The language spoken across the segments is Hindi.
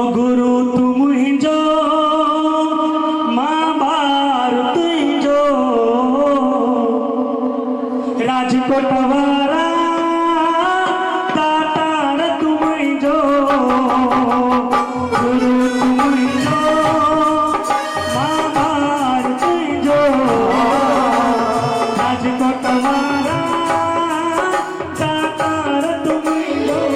हो गुरु तू मुझो मां बार तुझो राजकोट वारा तातार तू मुझो गुरु तू मुझो मां बार तुझो राजकोट वारा तातार तू मुझो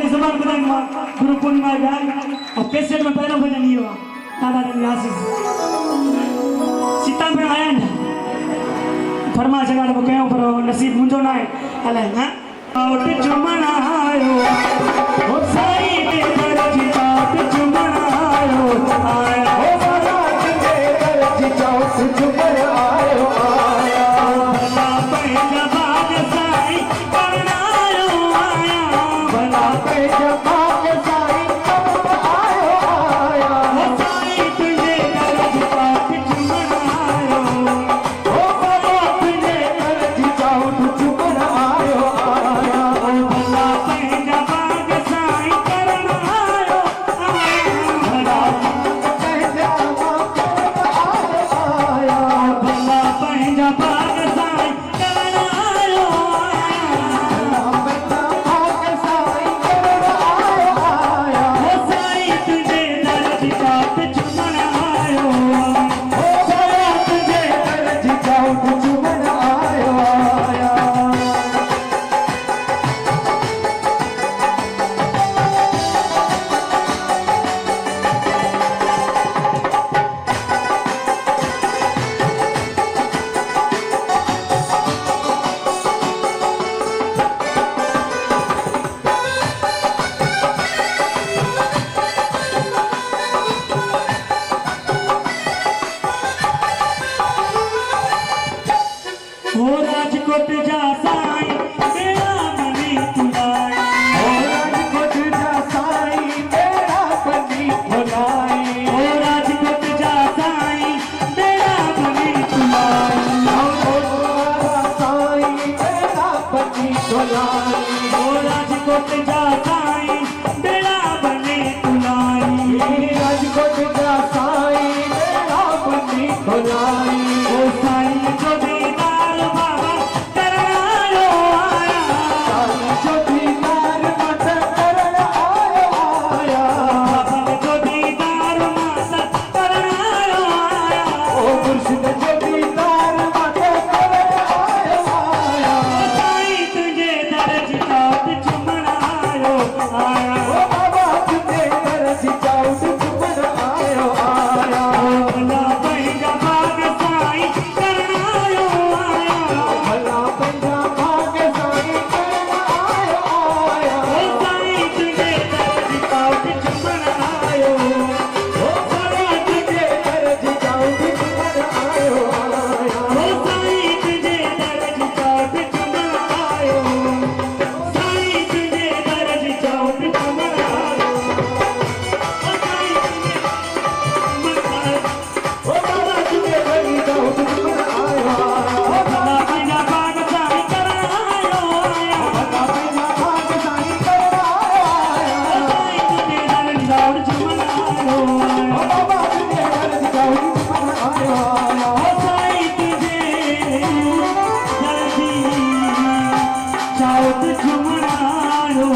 गुरु पूर्णिमा और कैसेट में पहला भजन ये हुआ दादा आशीष सीता में आया ना फरमा जगह वो कहीं पर नसीब मुझो ना है अले ना और चुमन आयो ओ साई के दर्जी चाट चुमन आयो आया ओ साई के दर्जी चाट चुमन आयो आया भला पैजा भाग साई करना आयो आया भला पैजा राजकोट जा साईं बेड़ा बने तुलाई राजकोट जा साईं बेड़ा बने तुलाई ओ साईं जो दीदार बाबा करणायो आया साईं जो दीदार मत करण आया बाबा जो दीदार मत करणायो आया ओ मुर्शिद जो दीदार मत करण आया साईं तुझे दर्ज काट चुमनायो आया ओ बाबा तुझे दर्ज काट चुमनायो आया भला पंहिंजा भाग साईं करणायो आया भला पंहिंजा भाग साईं करण आया ओ साईं तुझे दर्ज काट चुमनायो ओ भला तुझे दर्ज काट चुमनायो आया ओ साईं तुझे दर्ज काट चुमनायो साईं तुझे दर्ज काट चुमनायो ओ साईं ओ बाबा तुझे दर्ज काट चुमनायो आया भला पंहिंजा भाग साईं करणायो आया भला पंहिंजा भाग साईं करण आया साईं तुझे दर्ज काट चुमनायो ओ बाबा तुझे दर्ज काट चुमनायो आया ओ साईं तुझे दर्जी चाउत चुमनायो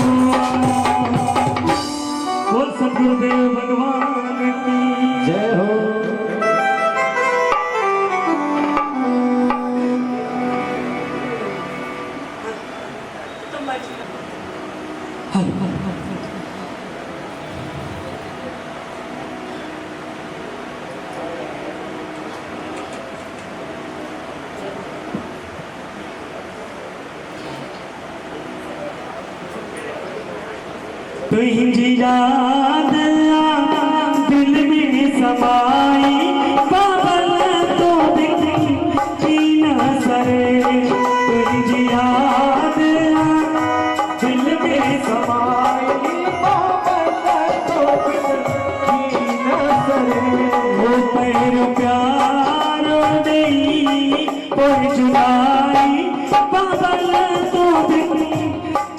बोल सतगुरुदेव भगवान की जय हो तुझी याद दिल में समाई बाबल तो जी न सरे तुझी याद दिल में समाई वो पैर प्यार नहीं पर जुदाई बाबल तो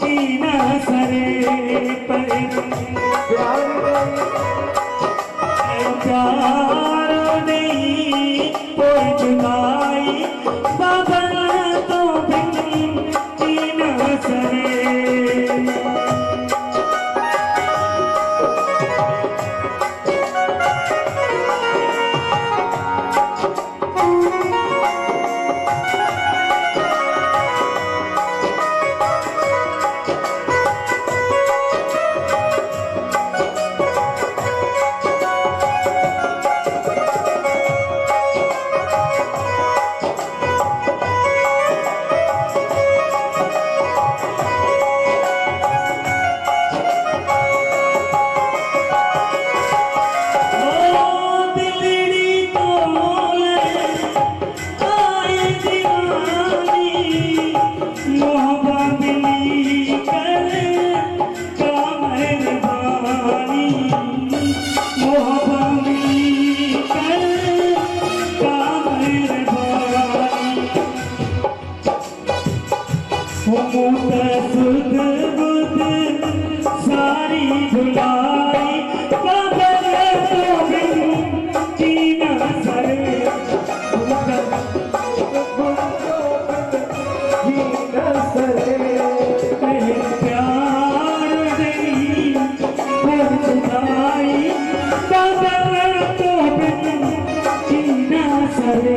जी न सरे प्यार नहीं कोई जुदाई बाबल तो जी न सरे सारी भुलाई बाबल तो जी न सरे प्यार नहीं पर जुदाई बाबल तो जी न सरे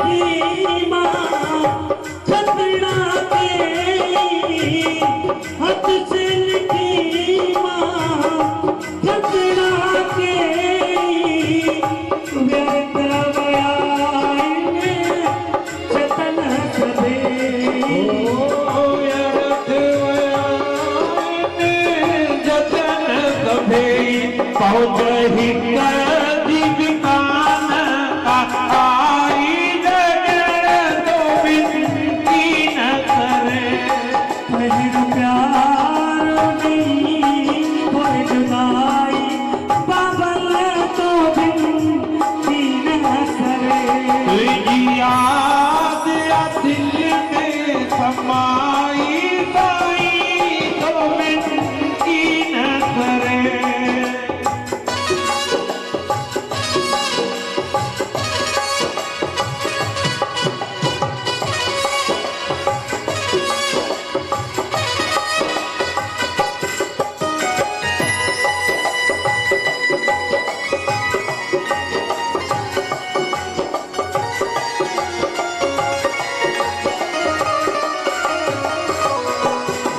लिखी माँ खतरा के हाथ से लिखी माँ खतरा के व्यर्थ बयाने चतन सभे पहुँच ही कर जीविकान आई जगन तो बिनती न करे पहिर प्यार नहीं कोई जुदाई बाबल तो बिनती न करे याद या दिल में समाई बाई तो बिनती न करे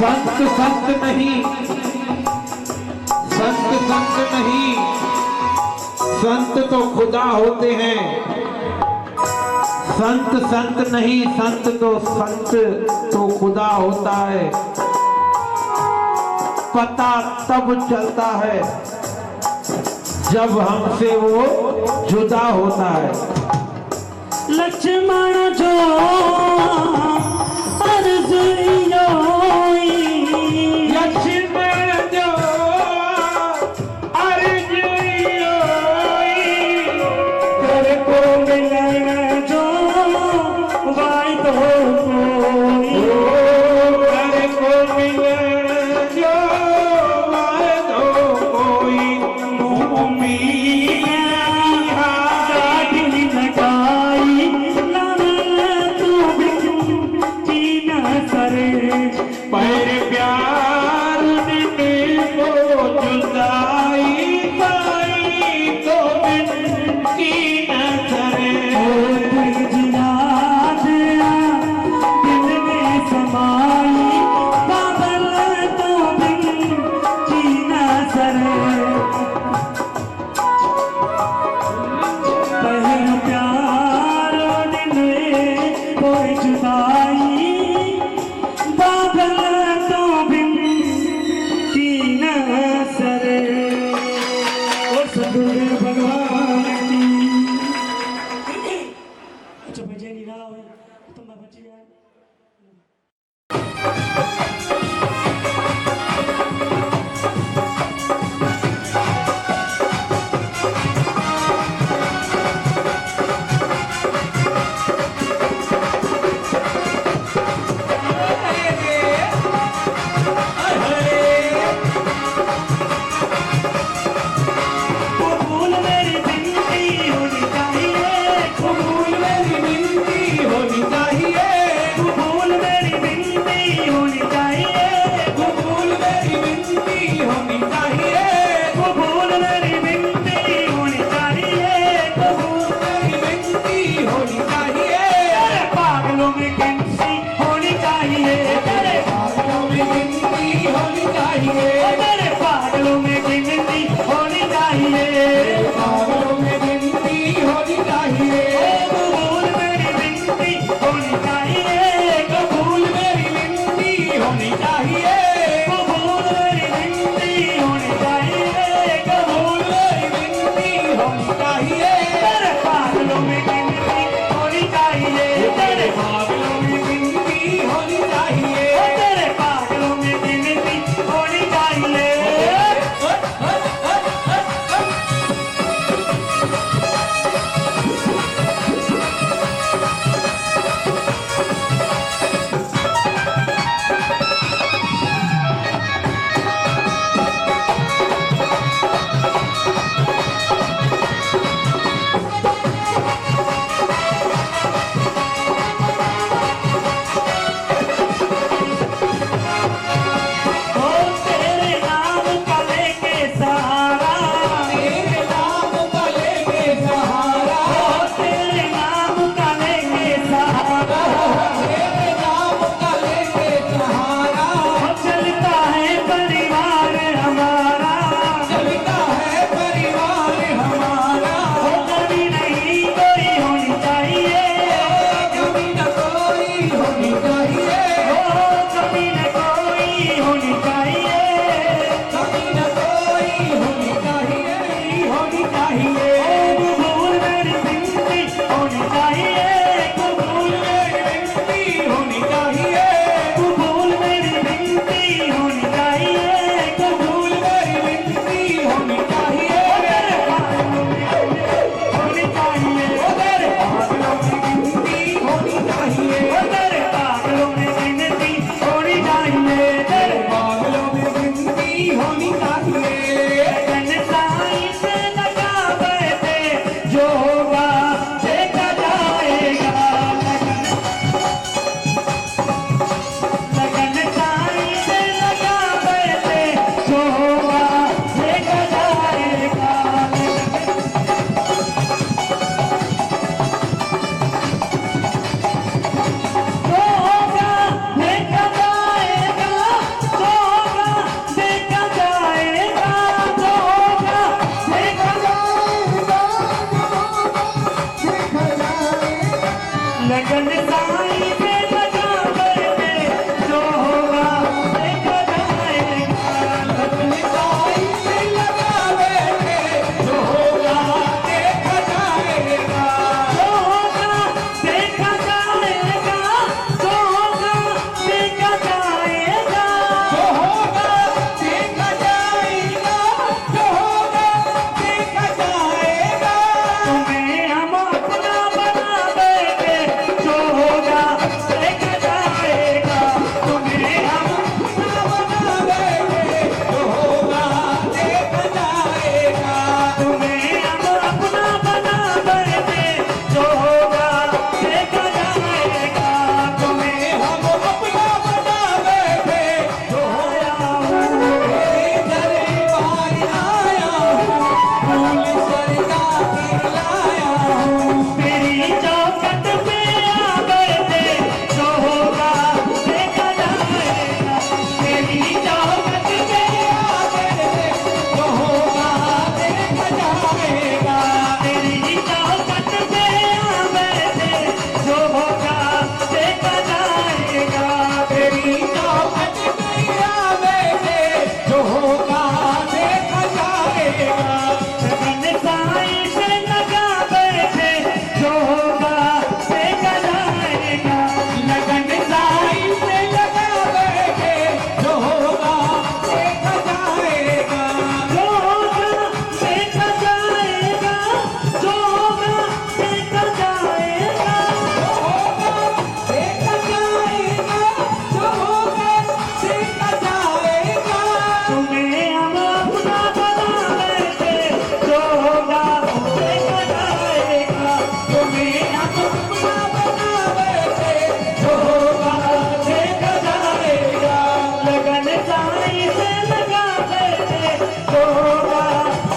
संत संत नहीं, संत संत नहीं, संत तो खुदा होते हैं। संत संत नहीं, संत तो खुदा होता है। पता तब चलता है जब हमसे वो जुदा होता है। लक्ष्मण जो अर्जुइयो लक्ष्मण जो अर्जुइयो तेरे को मिलन जो वायद हो कोई तेरे को मिलन जो वायद हो कोई उम्मीद गाड़ी लगाई लाल तू बिन जीना सरे पर प्यार ने को जुदाई पाई तो बिनती न करे कोई जिना दिया दिल में समाई बाबल तो बिन जीना सरे पहल प्यार ने कोई जुदाई बाबल तो बिन जीना सरे और सदगुरु भगवान की अच्छा भजन नहीं रहा हो तुम बच गया कबूल मेरी जिंदगी होनी चाहिए कबूल मेरी विनती होनी चाहिए कबूल मेरी जिंदगी होनी चाहिए कबूल मेरी विनती होनी लगन साईं पे लगा बैठे जो होगा देखा जाएगा लगन साईं पे लगा बैठे जो होगा देखा जाएगा जो होगा देखा जाएगा जो होगा देखा जाएगा जो होगा देखा जाएगा जो होगा देखा जाएगा तुम्हें हम अपना बना बैठे जो होगा देखा जाएगा तुम्हें हम अपना बना बैठे जो होगा देखा जाएगा तुम्हें हम अपना बना बैठे जो होगा देखा जाएगा तुम्हें हम अपना बना बैठे जो होगा तेरी चौखट पे आ बैठे जो होगा देखा जाएगा तेरी चौखट पे आ बैठे जो होगा देखा जाएगा तेरी चौखट पे आ बैठे जो होगा देखा जाएगा तेरी चौखट पे आ बैठे जो होगा देखा जाएगा लगन साईं से लगा बैठे जो होगा देखा जाएगा लगन साईं से लगा बैठे जो होगा देखा जाएगा जो होगा देखा जाएगा जो होगा देखा जाएगा जो होगा देखा जाएगा जो होगा देखा जाएगा तुम्हें हम अपना बना बैठे जो होगा देखा जाएगा तुम्हें हम अपना बना बैठे जो होगा देखा जाएगा लगन साईं से लगा बैठे जो होगा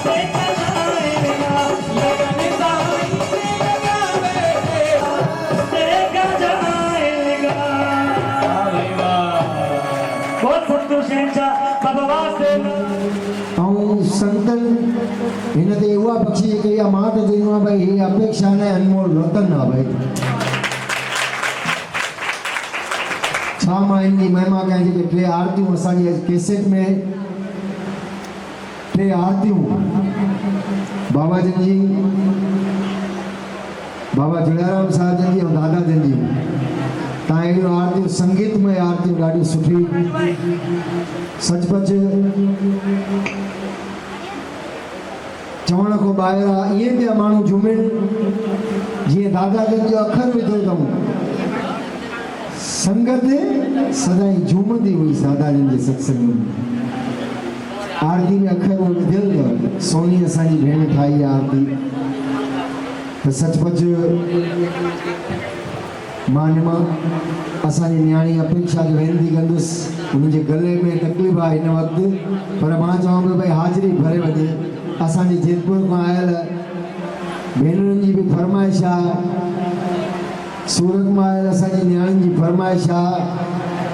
देखा जाएगा लगन साईं से लगा बैठे देखा जाएगा बहुत संतोष यांच्या बाबा वासदेव ऐं संतन हिन ते उहा बख़्शी कई आहे मां त चवंदो आहियां भई हीअ अपेक्षा न अनमोल रतन आहे भई छा मां हिन जी महिमा कयां जेके टे आरतियूं असांजी कैसेट में टे आरतियूं बाबा जन जी बाबा जलाराम साहिब जन जी ऐं दादा जन जी तव्हां अहिड़ियूं आरतियूं संगीतमय आरतियूं ॾाढी सुठी सचपच चवण खां ॿाहिरि आहे ईअं पिया माण्हू झूमिन जीअं दादा जन जो अखर विधो अथऊं संगत सदाईं झूमंदी हुई दादा जन जे सत्संग में आरती में अखर उहो विधियल अथव सोनी असांजी भेण ठाही आहे आरती त सचपच मां निमा असांजी नियाणी अपेक्षा जो वेनती कंदुसि उनजे गले में तकलीफ़ आहे हिन वक़्तु पर मां चवां पियो भई हाज़िरी भरे वञे असांजी जेतपुर खां आयल भेनरुनि जी बि फरमाइश आहे सूरत मां आयल असांजी नियाणियुनि जी फरमाइश आहे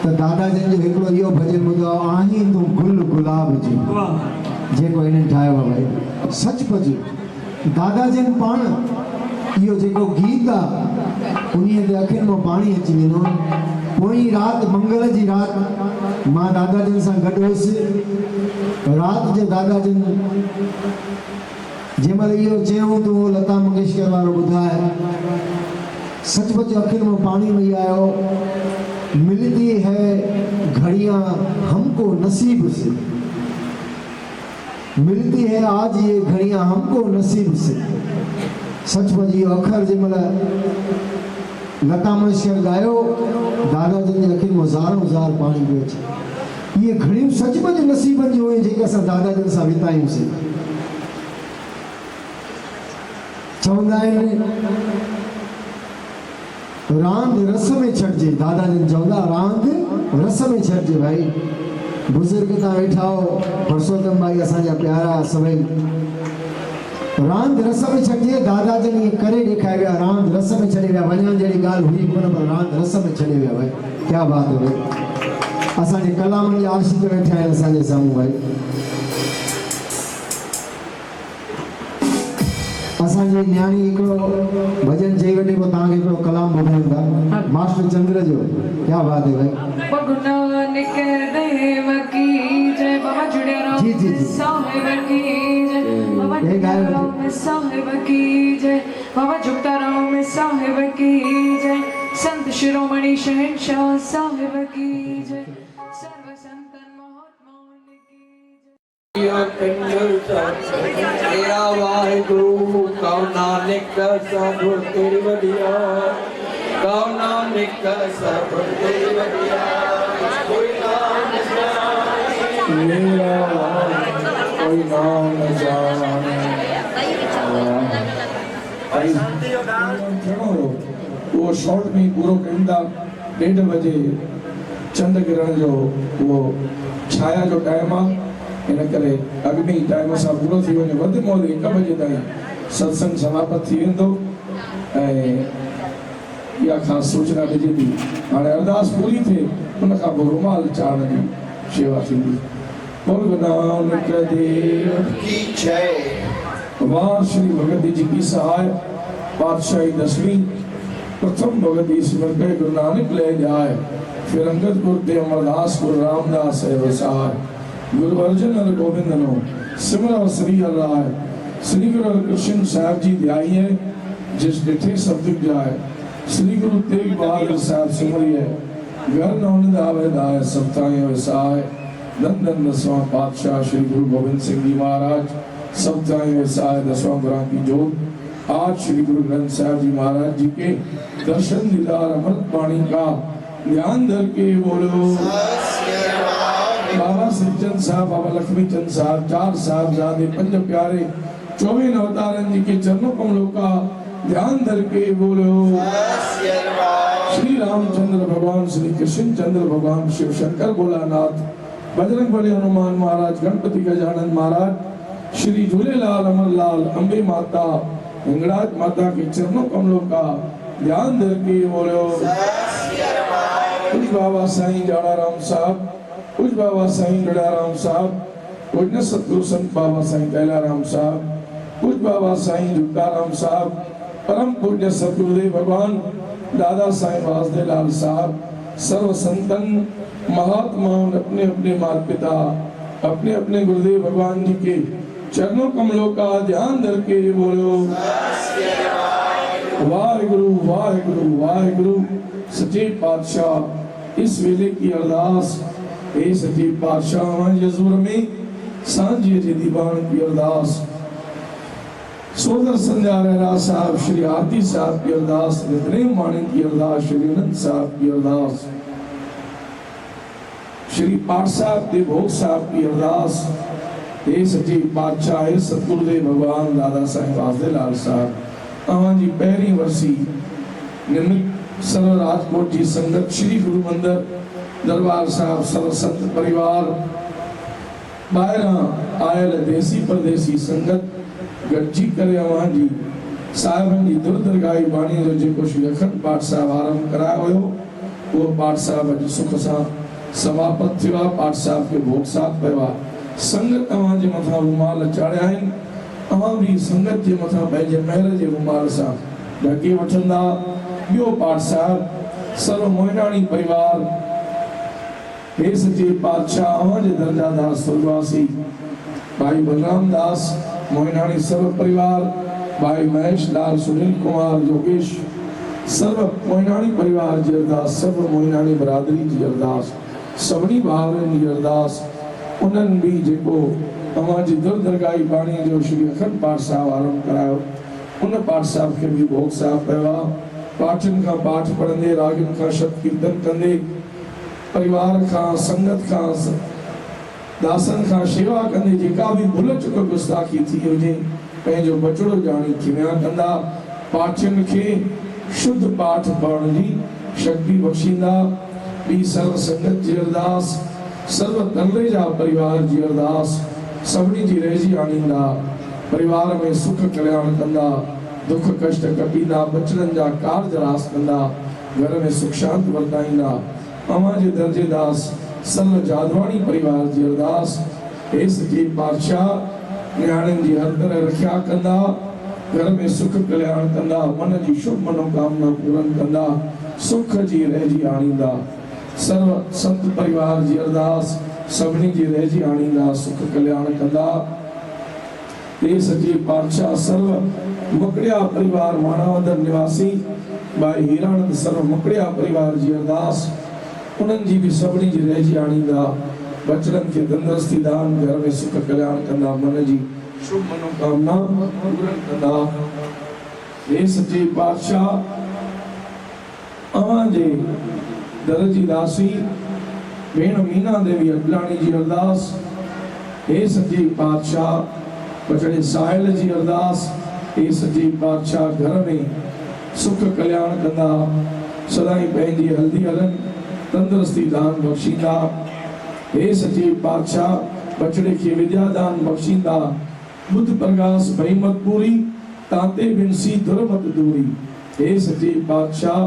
त दादा जन जो हिकिड़ो इहो भॼन ॿुधो आहीं तूं गुल गुलाब जी जेको हिननि ठाहियो आहे भई सचपच दादा जन पाण इहो जेको गीत आहे उन्हीअ ते अखियुनि मां पाणी अची वेंदो पोइ राति मंगल जी राति मां दादा जन सां गॾु हुयुसि राति जो दादा जन जंहिं महिल इहो चयूं त उहो लता मंगेशकर वारो ॿुधाए सचपच अखियुनि मां पाणी वही आयो मिलती है घड़ियां हमको नसीब से मिलती है आज ये घड़ियां हमको नसीब से सचपच इहो अखर जंहिं महिल लता मंगेशकर गायो दादा जन जी अखियुनि मां ज़ारो ज़ार पाणी पियो अचे इहे घड़ियूं सचपच नसीबनि जूं हुयूं जेके असां दादा जन सां वितायूंसीं चवंदा आहिनि रांद रस में छॾिजे दादा जन चवंदा रांद रस में छॾिजे भाई बुज़ुर्ग तव्हां वेठा हो परसोत्तम भाई असांजा प्यारा सभई रांद रस में छॾिजे दादा जन ईअं करे ॾेखारे विया रांद रस में छॾे विया वञण जहिड़ी ॻाल्हि हुई कोन पर रांद रस में छॾे विया भाई क्या बात है भाई असांजे कलामनि जा आशिक़ वेठा आहिनि असांजे साम्हूं भाई असांजी न्याणी हिकिड़ो भजन चई वठे पोइ तव्हांखे हिकिड़ो कलाम ॿुधायूं था मास्टर चंद्र जो। क्या बात है भाई। गुरु नानक देव की जय। बाबा जुड़े रहो जी, जी, जी। साहिब की जय। बाबा ये जुड़े गायब रहो में साहिब की जय। बाबा झुकता रहो में साहिब की जय। संत शिरोमणि शहंशाह साहिब की जय। सर्व संतन महात्माओं की जय। या कंजर तेरा वाहिगुरु कौ नानक सब तेरी वडिया कौ नानक सब तेरी वडिया कोई नाम जाने मेरा कोई नाम जाने वो शॉर्ट में पूरो कंदा 1:30 बजे चंद किरण जो वो छाया जो टाइम आहे इन करे अग्नि टाइम सां पूरो थी वञे वधि में वधि 1 बजे ताईं सत्संग समाप्त थी वेंदो ऐं इहा ख़ासि सूचना ॾिजे थी। हाणे अरदास पूरी थिए उन खां पोइ रुमाल चाढ़ण जी शेवा थींदी। बोल नानक देव की जय। भगवान श्री भगवती जी की सहाय पातशाही 10वीं प्रथम भगवती सिमर के गुरु नानक ले जाए फिर अंगद गुरु ते अमरदास गुरु रामदास है वसार गुरु अर्जन हर गोविंद नो सिमर श्री हर राय श्री गुरु हरकृष्ण साहब जी ध्याई है जिस डिठे सब दिख जाए श्री गुरु तेग बहादुर साहब सिमरी है घर नौनिंद आवे दाय सब ताई वसाय धन धन 10वां पातशाह श्री गुरु गोविंद सिंह जी महाराज सब ताई वसाय 10वां गुरु की जोत आज श्री गुरु ग्रंथ साहब जी महाराज जी के दर्शन दीदार अमृत वाणी का ध्यान धर के बोलो बाबा सिंचन साहब बाबा लक्ष्मी चंद साहब 4 साहबजादे 5 प्यारे 24 अवतारन जी के चरणों कमलों का ध्यान धर के बोलो श्री रामचंद्र भगवान श्री कृष्ण चंद्र भगवान शिव शंकर भोलानाथ बजरंग बली हनुमान महाराज गणपति गजानन महाराज श्री झूलेलाल अमरलाल अम्बे माता हिंगराज माता के चरणों कमलों का ध्यान धर के बोलो कुछ बाबा साईं जाड़ाराम साहब कुछ बाबा साईं गड़ाराम साहब कुछ सतगुरु संत बाबा साईं कैलाराम साहब कुछ बाबा साईं झुक्काराम साहब परम पूज्य सतगुरुदेव भगवान दादा साईं वासुदेव लाल साहब सर्व संतन महात्माओं अपने अपने माता पिता अपने अपने गुरुदेव भगवान जी के चरणों कमलों का ध्यान धर के बोलो वाहिगुरु वाहिगुरु वाहिगुरु। सच्चे पातशाह इस वेले की अरदास ए सच्चे पातशाह यजूर में सांझे जी दीवान की अरदास सोदर संध्या रहरा साहब श्री आरती साहब की अरदास नितनेम माणिक की अरदास श्री अनंत साहब की अरदास श्री पाठ साहब दे भोग साहब की अरदास हे सच्चे पातशाह सतगुरुदेव भगवान दादा साहिब वासुदेव लाल साहब तव्हां जी पहिरीं वर्सी निमित सर्व राजकोट जी संगत श्री गुरु मंदिर दरबार साहब सर्व संत परिवार ॿाहिरां आयल देसी परदेसी संगत गॾिजी करे अवां जी साहिबनि जी दुर्दरगाही बाणी जो जेको श्री अखंड पाठ साहिब आरंभ करायो हुयो उहो पाठ साहिब अॼु सुख सां समाप्त थियो आहे। पाठ साहिब खे भोग साहिब पियो आहे। संगत तव्हां जे मथां रुमाल चाढ़िया आहिनि तव्हां बि संगत जे मथां पंहिंजे महर जे रुमाल सां ढके वठंदा। ॿियो पाठ साहिब सर्व मोइनाणी परिवार हे सच्चे पातशाह अवां जे दर्जादार स्वर्गवासी भाई बलराम दास मोइनाणी सर्व परिवार भाई महेश लाल सुनील कुमार योगेश सर्व मोइनाणी परिवार जी अरदास सर्व मोइनाणी बरादरी जी अरदास सभिनी भाउरनि जी अरदास उन्हनि बि जेको तव्हां जी दुर्दरगाही बाणी जो श्री अखंड पाठ साहिब आरंभ करायो उन पाठ साहिब खे बि भोग साहिब पियो आहे। पाठनि खां पाठ पढ़ंदे रागनि खां शब्द कीर्तन कंदे परिवार खां संगत खां दासन खां शेवा कंदे जेका बि भुल चुक गुस्ताखी थी हुजे पंहिंजो बचड़ो ॼाणी खिमिया कंदा। पाठियुनि खे शुद्ध पाठ पढ़ण जी शक्ति बख़्शींदा। ॿी सर्व संगत जी अरदास सर्व तनरे जा परिवार जी अरदास सभिनी जी रहिजी आणींदा। परिवार में सुख कल्याण कंदा दुख कष्ट कटींदा बचड़नि जा कारज रास कंदा घर में सुख शांति वर्ताईंदा। अवां जे दर्जेदास सर्व जादवाणी परिवार जी अरदास हे सच्चे पातशाह न्याणियुनि जी हर तरह रखिया कंदा घर में सुख कल्याण कंदा, मन जी शुभ मनोकामना पूरन कंदा, सुख जी रहिजी आणींदा। सर्व संत परिवार जी अरदास सभिनी जी रहिजी आणींदा, सुख कल्याण कंदा। हे सच्चे पातशाह सर्व मुकड़िया परिवार मानवंदर निवासी भाई हीरानंद सर्व मुकड़िया परिवार जी अरदास उन्हनि जी भी सभिनी जी रहिजी आणींदा। बचड़न के तंदुरुस्ती दान, घर में सुख कल्याण कंदा, मन जी शुभ मनोकामना पूरन कंदा। हे सच्चे पातशाह अवां जे दर जी दासी भेण मीना देवी अडलाणी जी अरदास। हे सच्चे पातशाह बचड़े साहिल जी अरदास। हे सच्चे पातशाह घर में सुख कल्याण कंदा, सदाई पंहिंजी हल्दी हलन, तंदुरुस्ती दान बख्शींदा। हे सच्चे पातशाह बचड़े के विद्या दान बख्शींदा। बुद्ध प्रकाश भईमत पूरी, ताते बिनसी दुर्मत दूरी। हे सच्चे पातशाह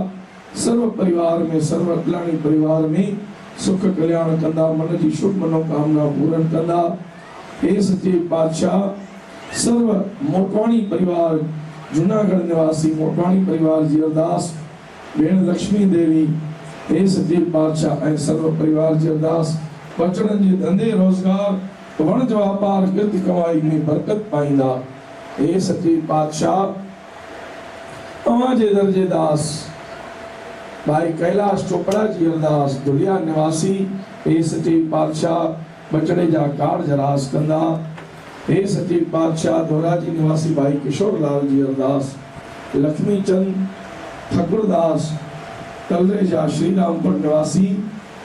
सर्व परिवार में, सर्व अडलाणी परिवार में सुख कल्याण कंदा, मन जी शुभ मनोकामना पूरन कंदा। हे सच्चे पातशाह सर्व मोटवाणी परिवार, जूनागढ़ निवासी मोटवाणी परिवार जी अरदास भेण लक्ष्मी देवी। हे सच्चे पातशाह ऐं सर्व परिवार जी अरदास बचड़न जे धंधे रोजगार, वणज वापार, कृत कमाई में बरकत पाईंदा। हे सच्चे पातशाह अवां जे दर जे दास भाई कैलाश चोपड़ा जी अरदास दुलिया निवासी। हे सच्चे पातशाह बचड़े जा कार्ज रास कंदा। हे सच्चे पातशाह धोराजी निवासी भाई किशोर लाल जी अरदास। लक्ष्मी चंद ठाकुरदास तलेजा श्री रामपुर निवासी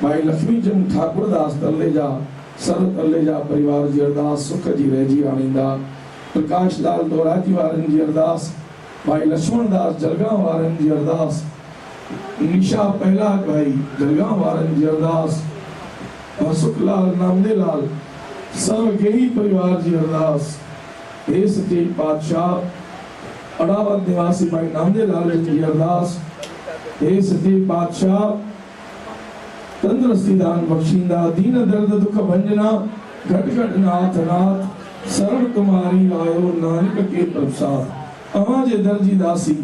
भाई लक्ष्मी चंद ठाकुरदास तलेजा सर्व तलेजा परिवार जी अरदास सुख जी रहिजी आणींदा। प्रकाश लाल धोराजी वारन जी अरदास भाई लक्ष्मण दास जलगांव वारन जी अरदास। निशा पहला भाई जलगांव वारन जी अरदास। सुखलाल नामदेलाल सर्व गेही परिवार जी अरदास। हे सच्चे पातशाह अड़ावत निवासी भाई नामदेलाल जी अरदास। हे सच्चे पातशाह तंदुरुस्ती दान बख्शींदा, दीन दर्द दुख भंजना, घट घट नाथ नाथ, शरण तुम्हारी आयो नानक के प्रसाद। अवां जे दर जी दासी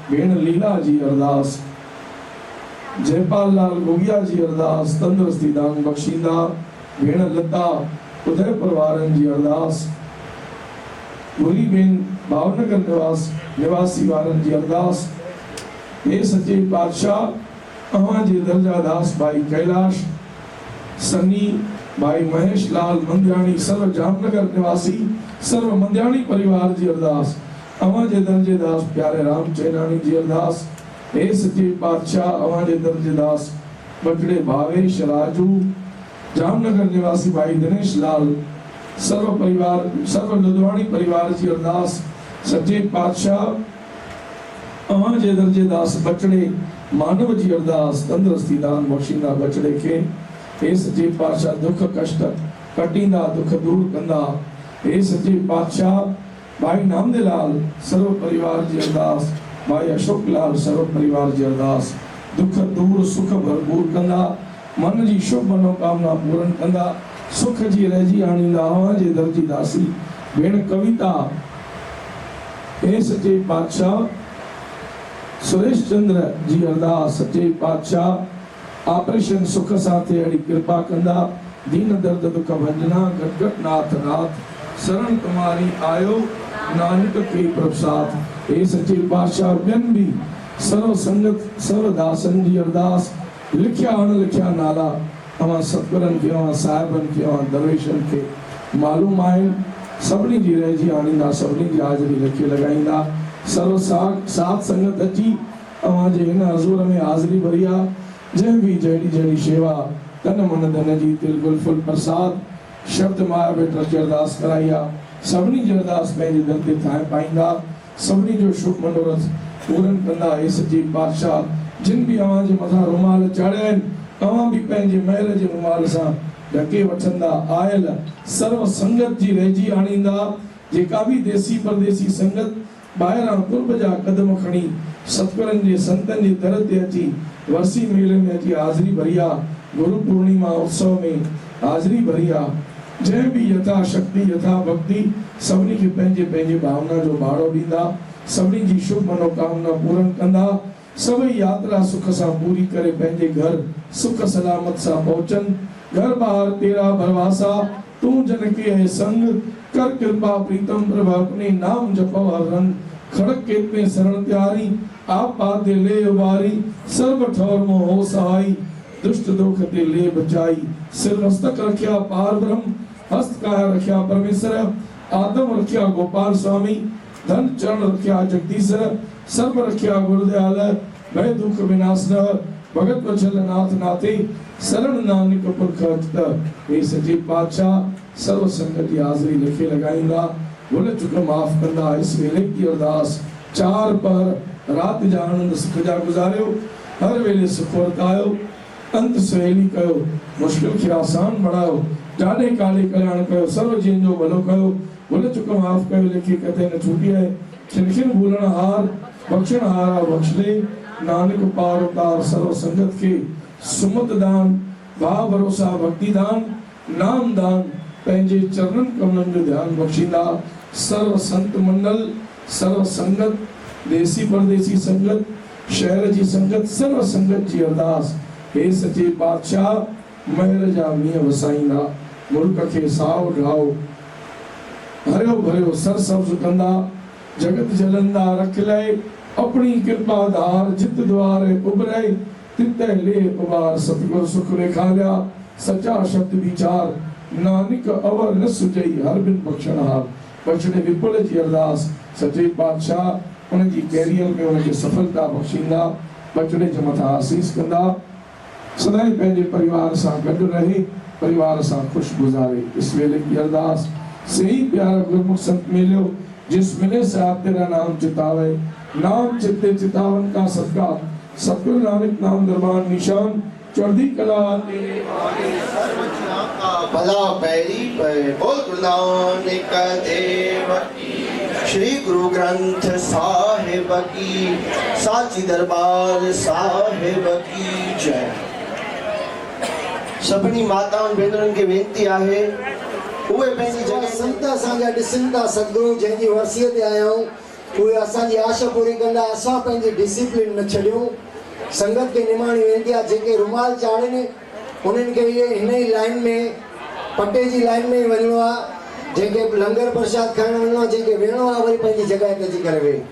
भेण लीला जी अरदास। जयपाल लाल गोगिया जी अरदास तंदुरुस्ती दान बख्शींदा। भेण लता उदयपुर वारन जी अरदास। भूरी बेन भावनगर निवासी वारन जी अरदास। हे सच्चे पातशाह अवां जे दर्जा दास भाई कैलाश सनी भाई महेश लाल मंदियाणी सर्व जामनगर निवासी सर्व मंदियाणी परिवार जी अरदास। अवां जे दर्जे दास प्यारे राम चैनानी जी अरदास। हे सच्चे पातशाह अवां जे दर्जे दास बटड़े भावेश राजू जामनगर निवासी भाई दिनेश लाल सर्व परिवार सर्व लुधवाणी परिवार जी अरदास। सच्चे पातशाह अवां जे दर्जे दास बचड़े मानव जी अरदास तंदुरुस्ती दान बख्शींदा बचड़े के। हे सच्चे पातशाह दुख कष्ट कटींदा दुख दूर कंदा। हे सच्चे पातशाह भाई नामदेलाल सर्व परिवार जी अरदास। भाई अशोक लाल सर्व परिवार जी अरदास। दुख दूर सुख भरपूर कंदा, मन जी शुभ मनोकामना पूरन कंदा, सुख जी रहिजी आणींदा। अवां जे दर जी दासी भेण कविता। हे सच्चे पातशाह सुरेश चंद्र जी अरदास। सच्चे पातशाह ऑपरेशन सुख साथे अड़ी कृपा कंदा, दीन दर्द दुख भंजना, घट घट नाथ नाथ, शरण तुम्हारी आयो नानक के प्रसाद। हे सच्चे पातशाह ॿियनि भी सर्व संगत सर्व दासन जी अरदास। लिखिया अणलिखिया नाला अवां सतगुरनि खे अवां साहिबनि खे अवां दरवेशनि खे मालूम आहिनि। सभिनी जी रहिजी आणींदा, सभिनी जी हाज़िरी लिखी लॻाईंदा। सर्व साथ संगत अची अवां जे हिन हज़ूर में हाज़िरी भरी आहे। जंहिं भी जहिड़ी जहिड़ी शेवा तन मन धन जी तिल गुल फुल प्रसाद शब्द माया बेटा जी अरदास कराई आहे। सभिनी जी अरदास पंहिंजे दर ते ठाहे पाईंदा, सभिनी जो शुभ मनोरथ पूरन कंदा। हे सच्चे पातशाह जिन भी अवां जे मथां रुमाल चाढ़िया आहिनि, अवां भी पंहिंजे महल जे रुमाल सां ढके वठंदा। आयल सर्व संगत जी रहिजी आणींदा। जेका भी देसी परदेसी संगत ॿाहिरां कुर्ब जा कदम खणी सतगुरनि जे संतनि जे दर ते अची वरसी मेले में अची हाज़िरी भरी आहे। गुरु पूर्णिमा उत्सव में हाज़िरी भरी आहे। जंहिं भी यथा शक्ति यथा भक्ति सभिनी खे पंहिंजे पंहिंजे भावना जो भाड़ो ॾींदा। सभी जी शुभ मनोकामना पूर्ण कंदा सभी यात्रा सुख सां पूरी करे पंहिंजे घर सुख सलामत सां पहुचन घर बाहर तेरा भरवासा तू जन के है संग कर कृपा प्रीतम प्रभु अपने नाम जपो हर रंग खड़क के में शरण त्यारी आप पाते ले उबारी सर्व ठौर मोह हो सहाई दुष्ट दुख ते ले बचाई सिर मस्तक रखिया पार ब्रह्म हस्त काया रखिया परमेश्वर आत्म रखिया गोपाल स्वामी धन चरण रखिया जगदीश्वर सर्व रखिया गुरुदयाल मैं दुख विनाशन भगत वचल नाथ नाथे शरण नानक पुरख अचित हे सच्चे पातशाह सर्व संगत की हाजिरी लिखे लगाईंदा भुल चुक माफ कंदा इस वेले की अरदास चार पर रात जा आनंद सुख जा गुजारियो हर वेले सुख वरतायो अंत सहेली कयो मुश्किल खे आसान बढ़ायो जाने काले कल्याण कयो सर्व जीवन जो भलो कयो भुल चुक माफ कयो लिखी कते न छूटी है खिन खिन भूलण हार बख्शण हारा बख्श ले नानक पार उतार सर्व संगत के सुमत दान भाव भरोसा भक्ति दान नाम दान पंहिंजे चरणन कमलन जो ध्यान बख्शींदा सर्व संत मंडल सर्व संगत देसी परदेसी संगत शहर जी संगत सर्व संगत जी अरदास हे सच्चे पातशाह महर जा मींहं वसाईंदा मुल्क खे साओ ढाओ हरियो भरियो सर सब्ज कंदा जगत जलंदा रख लाए अपनी कृपा धार जित द्वार उबरे तित ले उबार सतगुर सुख रेखालिया सच्चा शब्द विचार नानक अवर न सुजई हर बिन बख्शणहार बख्शणे विपुल जी अरदास सच्चे पातशाह उन जी कैरियर में उनके सफलता बख्शींदा बचड़े जे मथा आसीस कंदा सदाई पंहिंजे परिवार सां गॾु रहे परिवार सां खुश गुजारे इस वेले की अरदास सही प्यारा गुरमुख संत मिलियो जिस मिले से आप तेरा नाम चितावे नाम चित्ते चितावन का सदका सतगुरु नानक नाम दरबार निशान चढ़दी कला तेरे भला पैरी पे बोल गुरु नानक देव श्री गुरु ग्रंथ साहिब की साची दरबार साहिब की जय। सभिनी माताउनि भेनरुनि खे वेनती आहे उहे पंहिंजी जॻह संत असांजा ॾिसनि था सतगुरु जंहिंजी वसीअ ते आया आहियूं उहे असांजी आशा पूरी कंदा असां पंहिंजी डिसिप्लिन न छॾियूं संगत खे निमाणी वेनती आहे जेके रुमाल चाढ़नि उन्हनि खे इहे हिन ई लाइन में पटे जी लाइन में ई वञिणो आहे जंहिंखे लंगर प्रसाद खाइण वञिणो आहे जंहिंखे वेहणो आहे वरी पंहिंजी जॻह ते अची करे वेहे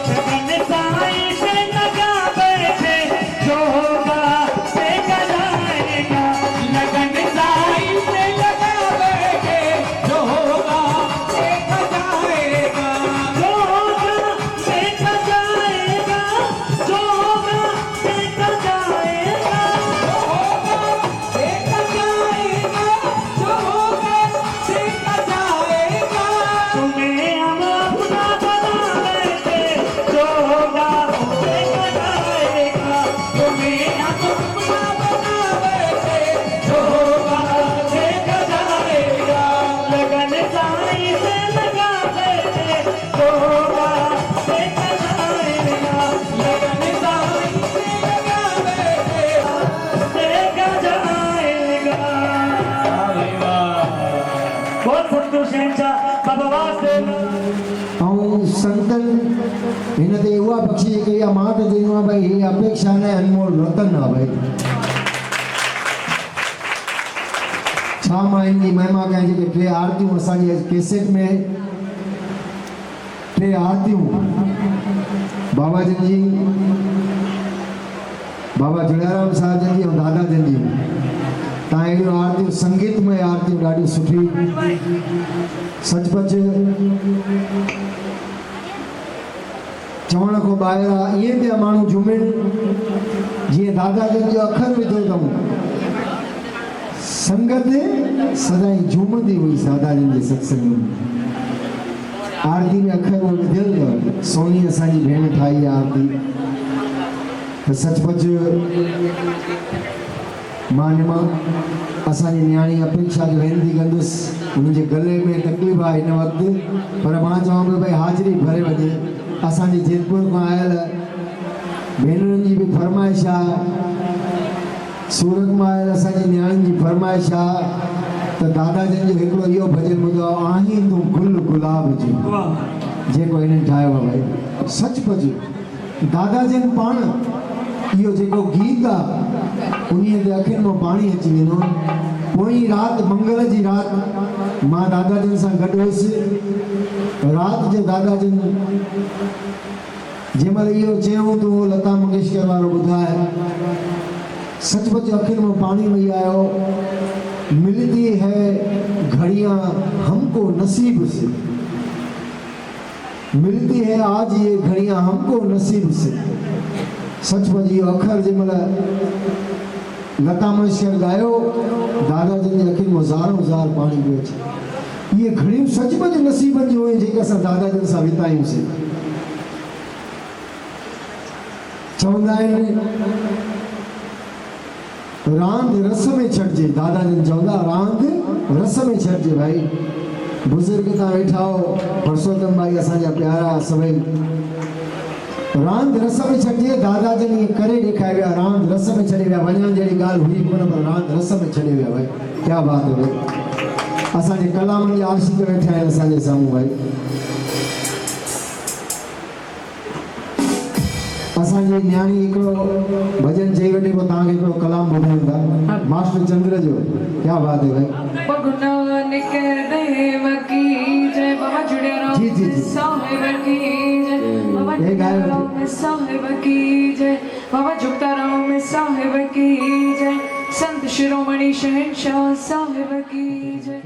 लगन साईं से लगा बैठे जो होगा देखा जाएगा। लगन साईं से लगा बैठे जो होगा देखा जाएगा। जो होगा देखा जाएगा। जो होगा देखा जाएगा। जो होगा देखा जाएगा। जो होगा देखा जाएगा। तुम्हें हम अपना बना लेते जो होगा देखा जाएगा। तुम्हें हम अपना बना लेते जो होगा देखा जाएगा। लगन साईं से लगा लेते जो होगा देखा जाएगा। लगन साईं से लगा लेते देखा जाएगा। बहुत सतगुरु शहंशाह बाबा वासदेव ऐं संतन हिन ते उहा बख़्शी कई आहे। मां त चवंदो आहियां भई हीअ अपेक्षा न अनमोल रतन आहे भई। छा मां हिन जी महिमा कयां। जेके 3 आरतियूं असांजे कैसेट में 3 आरतियूं बाबा जन जी, बाबा जड़ाराम साहिब जन जी ऐं दादा जन जी, तव्हां अहिड़ियूं आरतियूं संगीतमय आरतियूं ॾाढी सुठी सचपच चवण खां ॿाहिरि आहे। ईअं पिया माण्हू झूमिन जीअं दादा जन जो अखर विधो अथऊं। संगत सदाईं झूमंदी हुई दादा जन जे सत्संग में। आरती में अखर उहो विधियल अथव। सोनी असांजी भेण ठाही आहे आरती। त सचपच मां निमा असांजी न्याणी अपेक्षा जो वेनती कंदुसि। उनजे गले में तकलीफ़ आहे हिन वक़्तु, पर मां चवां पियो भई हाज़िरी भरे वञे। असांजे जेतपुर खां आयल भेनरुनि जी बि फरमाइश आहे, सूरत मां आयल असांजी न्याणियुनि जी फरमाइश आहे त दादा जन जो हिकिड़ो इहो भॼन ॿुधो आहे, आहीं तूं गुल गुलाब जी, जेको हिननि ठाहियो आहे भई। सचपच दादा जन पाण इहो जेको गीत आहे उन ते अखियुनि मां पाणी अची वेंदो। पोइ राति मंगल जी राति मां दादा जन सां गॾु हुयुसि। राति जो दादा जन जंहिंमहिल इहो चयूं त उहो लता मंगेशकर वारो ॿुधाए, सचमुच अखियुनि में पाणी वही आयो। मिलती है घड़ियां हमको नसीब से, मिलती है आज ये घड़ियां हमको नसीब से। सचमुच इहो अखर जंहिंमहिल लता मंगेशकर गायो, दादा जन जी अखियुनि में ज़ारो ज़ार पाणी पियो अचे। इहे घड़ियूं सचमुच नसीबनि जूं हुयूं जेके असां दादा जन सां वितायूंसीं। चवंदा आहिनि रांद रस में छॾिजे, दादा जन चवंदा रांद रस में छॾिजे भाई। बुज़ुर्ग तव्हां वेठा हो, परसोत्तम भाई असांजा प्यारा सभई। रांद रस में छॾिजे, दादा जन ईअं करे ॾेखारे विया, रांद रस में छॾे विया। वञण जहिड़ी ॻाल्हि हुई कोन, पर रांद रस में छॾे विया भाई। क्या बात है भाई। असांजे कलामनि जा आशिक़ वेठा आहिनि असांजे साम्हूं भाई। असांजी न्याणी हिकिड़ो भॼन चई वठे, पोइ तव्हांखे हिकिड़ो कलाम ॿुधायूं था मास्टर चंद्र जो। क्या बात है भाई। गुरु नानक देव की जय, बाबा जुड़ेराम जी, जी, जी। साहिब की जय, बाबा जुड़ेराम साहिब की जय, बाबा जुक्ताराम साहिब की जय, संत शिरोमणि शहंशाह साहिब की जय।